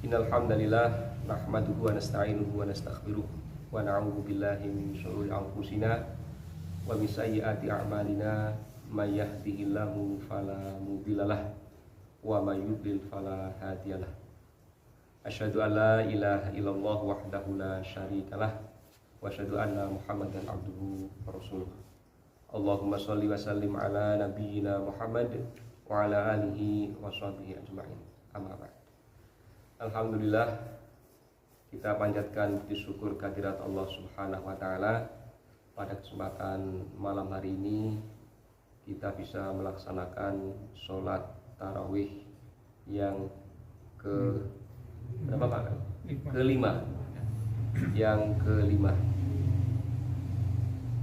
Innal hamdalillah nahmaduhu wa nasta'inuhu wa nastaghfiruh wa na'udzu billahi min syururi anfusina wa min sayyiati a'malina may yahdihillahu fala mudhillalah wa may yudlil fala hadiyalah. Asyhadu an la ilaha illallah wahdahu la syarikalah wa asyhadu anna Muhammadan abduhu wa rasuluh. Allahumma shalli wa sallim ala nabiyyina Muhammad wa ala alihi wa sahbihi ajma'in. Amma ba'd. Alhamdulillah, kita panjatkan puji syukur kehadirat Allah Subhanahu wa taala. Pada kesempatan malam hari ini kita bisa melaksanakan sholat tarawih yang berapa Pak? Kelima. Yang kelima.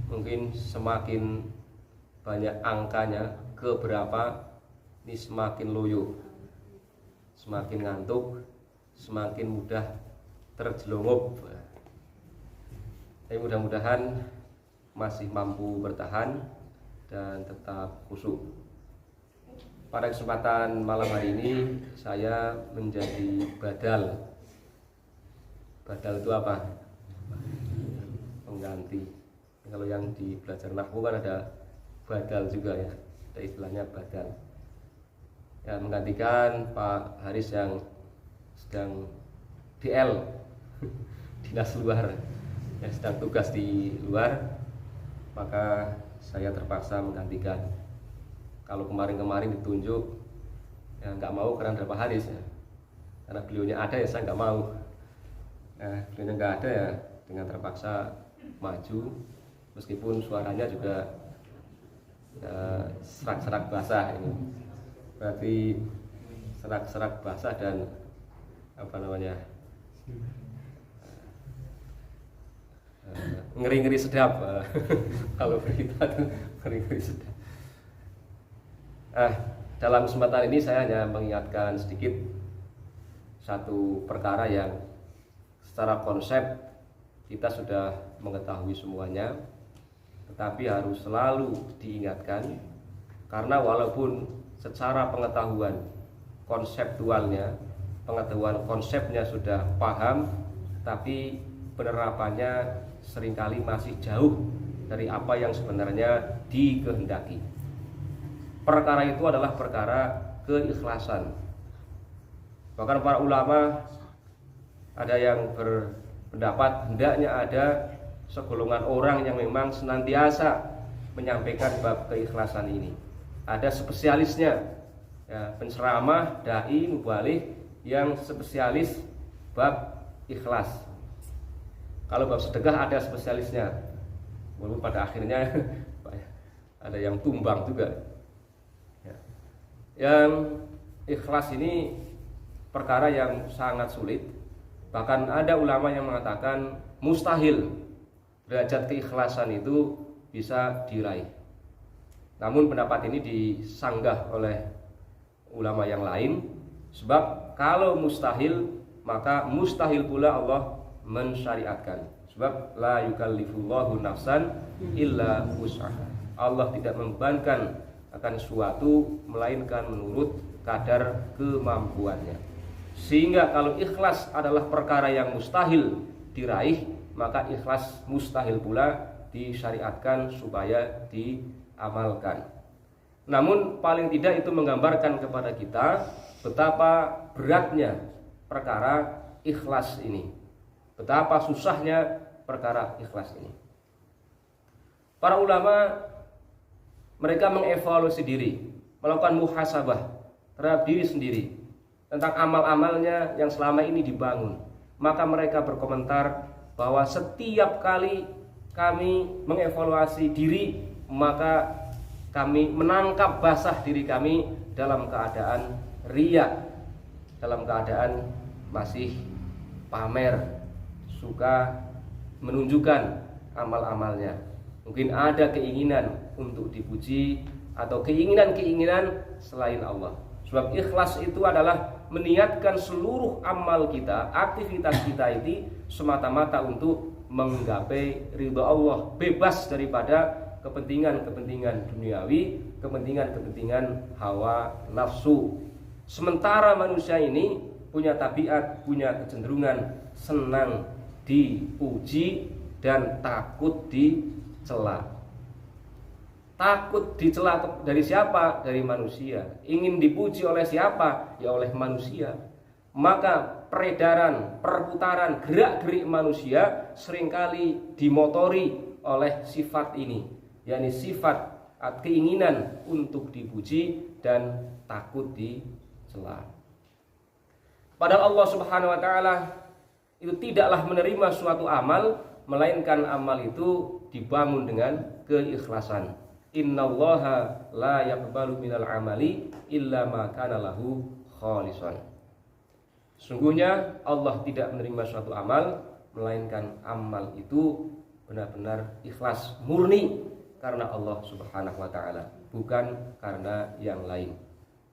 Mungkin semakin banyak angkanya, keberapa ini semakin loyo, semakin ngantuk, semakin mudah terjelungup. Tapi mudah-mudahan masih mampu bertahan dan tetap khusyuk. Pada kesempatan malam hari ini saya menjadi badal. Badal itu apa? Pengganti. Kalau yang di belajar nahwu kan ada badal juga ya, ada istilahnya badal. Ya, menggantikan Pak Haris yang sedang DL dinas luar, yang sedang tugas di luar, maka saya terpaksa menggantikan. Kalau kemarin-kemarin ditunjuk, ya nggak mau karena ada Pak Haris ya, karena beliaunya ada ya saya nggak mau. Nah, beliaunya nggak ada ya, dengan terpaksa maju, meskipun suaranya juga serak-serak basah ini. Berarti serak-serak basah dan ngeri-ngeri sedap. Kalau berita tuh ngeri-ngeri sedap. Dalam kesempatan ini saya hanya mengingatkan sedikit satu perkara yang secara konsep kita sudah mengetahui semuanya, tetapi harus selalu diingatkan, karena walaupun secara pengetahuan konseptualnya, pengetahuan konsepnya sudah paham, tapi penerapannya seringkali masih jauh dari apa yang sebenarnya dikehendaki. Perkara itu adalah perkara keikhlasan. Bahkan para ulama ada yang berpendapat hendaknya ada segolongan orang yang memang senantiasa menyampaikan bab keikhlasan ini. Ada spesialisnya, ya, penceramah, dai, mubaligh yang spesialis bab ikhlas. Kalau bab sedekah ada spesialisnya, walaupun pada akhirnya ada yang tumbang juga. Ya. Yang ikhlas ini perkara yang sangat sulit. Bahkan ada ulama yang mengatakan mustahil derajat keikhlasan itu bisa diraih. Namun pendapat ini disanggah oleh ulama yang lain, sebab kalau mustahil maka mustahil pula Allah mensyariatkan. Sebab la yukallifullahu nafsan illa wus'aha. Allah tidak membebankan akan suatu melainkan menurut kadar kemampuannya. Sehingga kalau ikhlas adalah perkara yang mustahil diraih, maka ikhlas mustahil pula disyariatkan supaya diamalkan. Namun paling tidak itu menggambarkan kepada kita betapa beratnya perkara ikhlas ini, betapa susahnya perkara ikhlas ini. Para ulama mereka mengevaluasi diri, melakukan muhasabah terhadap diri sendiri tentang amal-amalnya yang selama ini dibangun. Maka mereka berkomentar bahwa setiap kali kami mengevaluasi diri, maka kami menangkap basah diri kami dalam keadaan riya, dalam keadaan masih pamer, suka menunjukkan amal-amalnya. Mungkin ada keinginan untuk dipuji atau keinginan-keinginan selain Allah. Sebab ikhlas itu adalah meniatkan seluruh amal kita, aktivitas kita ini semata-mata untuk menggapai ridha Allah, bebas daripada kepentingan-kepentingan duniawi, kepentingan-kepentingan hawa nafsu. Sementara manusia ini punya tabiat, punya kecenderungan senang dipuji dan takut dicela. Takut dicela dari siapa? Dari manusia. Ingin dipuji oleh siapa? Ya oleh manusia. Maka peredaran, perputaran, gerak-gerik manusia seringkali dimotori oleh sifat ini, yakni sifat keinginan untuk dipuji dan takut dicela. Padahal Allah Subhanahu wa taala itu tidaklah menerima suatu amal melainkan amal itu dibangun dengan keikhlasan. Innallaha la yaqbalu minal amali illa ma kana lahu khalisan. Sungguhnya Allah tidak menerima suatu amal melainkan amal itu benar-benar ikhlas, murni karena Allah Subhanahu wa taala, bukan karena yang lain.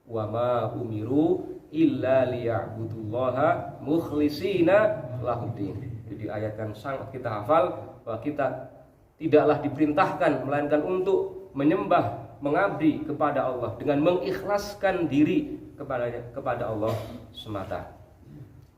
Wa ma umiru illa liya'budullaha mukhlishina lahuddin. Jadi ayat yang sangat kita hafal bahwa kita tidaklah diperintahkan melainkan untuk menyembah, mengabdi kepada Allah dengan mengikhlaskan diri kepada Allah semata.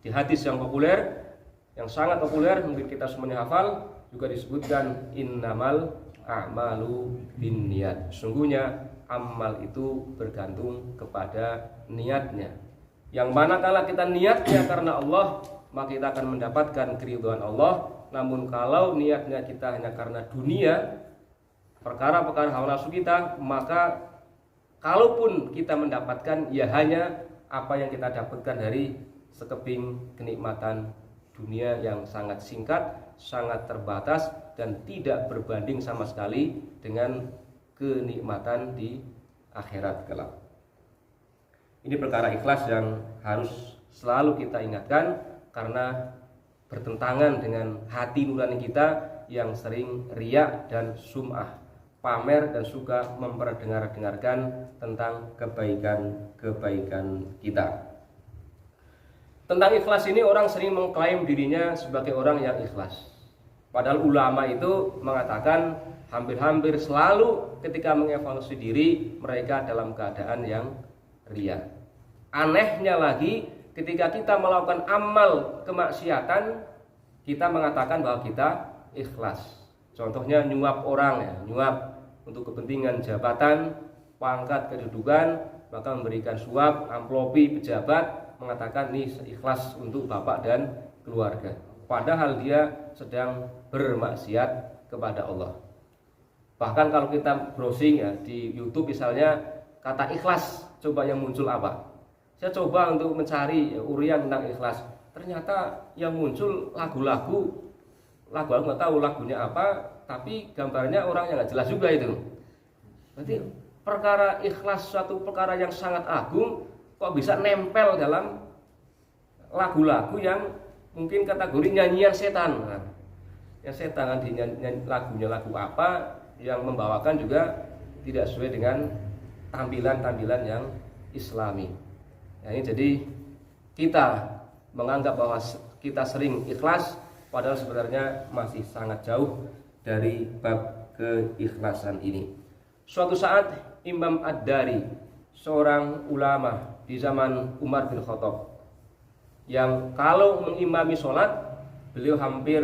Di hadis yang populer, yang sangat populer, mungkin kita semuanya hafal, juga disebutkan innamal a'malu binniyat. Sungguhnya amal itu bergantung kepada niatnya. Yang manakala kita niatnya karena Allah, maka kita akan mendapatkan keridhaan Allah. Namun kalau niatnya kita hanya karena dunia, perkara-perkara hawa nafsu kita, maka kalaupun kita mendapatkan, ya hanya apa yang kita dapatkan dari sekeping kenikmatan dunia yang sangat singkat, sangat terbatas, dan tidak berbanding sama sekali dengan kenikmatan di akhirat kelak. Ini perkara ikhlas yang harus selalu kita ingatkan, karena bertentangan dengan hati nurani kita yang sering riya dan sum'ah, pamer dan suka memperdengar-dengarkan tentang kebaikan-kebaikan kita. Tentang ikhlas ini orang sering mengklaim dirinya sebagai orang yang ikhlas. Padahal ulama itu mengatakan hampir-hampir selalu ketika mengevaluasi diri mereka dalam keadaan yang riya. Anehnya lagi, ketika kita melakukan amal kemaksiatan, kita mengatakan bahwa kita ikhlas. Contohnya nyuap orang, ya, nyuap untuk kepentingan jabatan, pangkat, kedudukan, maka memberikan suap, amplopi pejabat, mengatakan ini ikhlas untuk bapak dan keluarga. Padahal dia sedang bermaksiat kepada Allah. Bahkan kalau kita browsing ya di YouTube misalnya, kata ikhlas, coba yang muncul apa? Saya coba untuk mencari urian tentang ikhlas. Ternyata yang muncul lagu nggak tahu lagunya apa, tapi gambarnya orang yang nggak jelas juga itu. Berarti perkara ikhlas suatu perkara yang sangat agung, kok bisa nempel dalam lagu-lagu yang mungkin kategori nyanyian setan. Nah, yang setan di lagunya lagu apa yang membawakan juga tidak sesuai dengan tampilan-tampilan yang islami. Nah, ini jadi kita menganggap bahwa kita sering ikhlas, padahal sebenarnya masih sangat jauh dari bab keikhlasan ini. Suatu saat Imam Ad-Dari, seorang ulama di zaman Umar bin Khattab, yang kalau mengimami sholat beliau hampir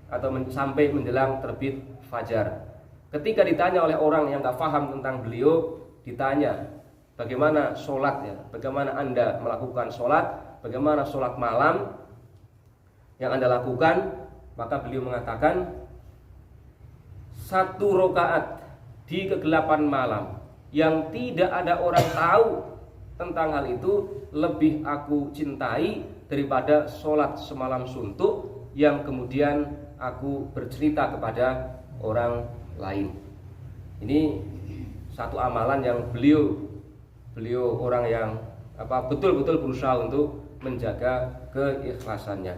atau sampai menjelang terbit fajar. Ketika ditanya oleh orang yang gak paham tentang beliau, ditanya bagaimana sholat ya, bagaimana anda melakukan sholat, bagaimana sholat malam yang anda lakukan, maka beliau mengatakan 1 rakaat di kegelapan malam yang tidak ada orang tahu tentang hal itu lebih aku cintai daripada sholat semalam suntuk yang kemudian aku bercerita kepada orang lain. Ini satu amalan yang beliau orang yang betul-betul berusaha untuk menjaga keikhlasannya.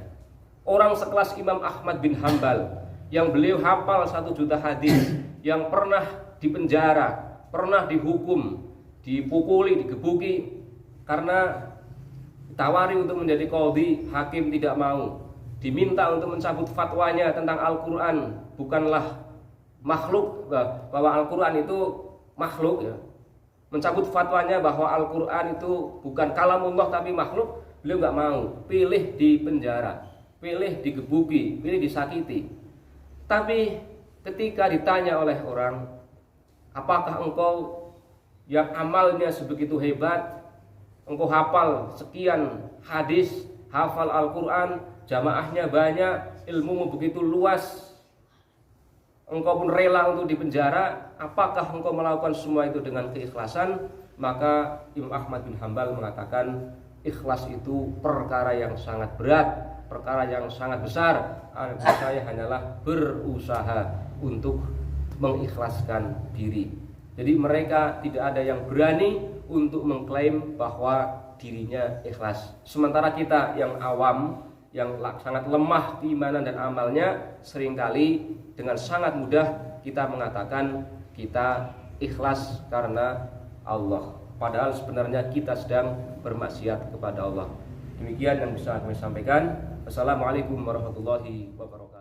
Orang sekelas Imam Ahmad bin Hambal yang beliau hafal 1 juta hadis, yang pernah dipenjara, pernah dihukum, dipukuli, digebuki karena ditawari untuk menjadi qadhi, hakim tidak mau, diminta untuk mencabut fatwanya tentang Al-Quran bukanlah makhluk, bahwa Al-Quran itu makhluk ya. Mencabut fatwanya bahwa Al-Quran itu bukan kalamullah tapi makhluk, beliau nggak mau, pilih di penjara, pilih digebuki, pilih disakiti. Tapi ketika ditanya oleh orang, apakah engkau yang amalnya sebegitu hebat, engkau hafal sekian hadis, hafal Al-Quran, jamaahnya banyak, ilmumu begitu luas, engkau pun rela untuk dipenjara, apakah engkau melakukan semua itu dengan keikhlasan? Maka Imam Ahmad bin Hambal mengatakan, ikhlas itu perkara yang sangat berat, perkara yang sangat besar. Saya hanyalah berusaha untuk mengikhlaskan diri. Jadi mereka tidak ada yang berani untuk mengklaim bahwa dirinya ikhlas. Sementara kita yang awam, yang sangat lemah keimanan dan amalnya, seringkali dengan sangat mudah kita mengatakan kita ikhlas karena Allah, padahal sebenarnya kita sedang bermaksiat kepada Allah. Demikian yang bisa kami sampaikan. Wassalamualaikum warahmatullahi wabarakatuh.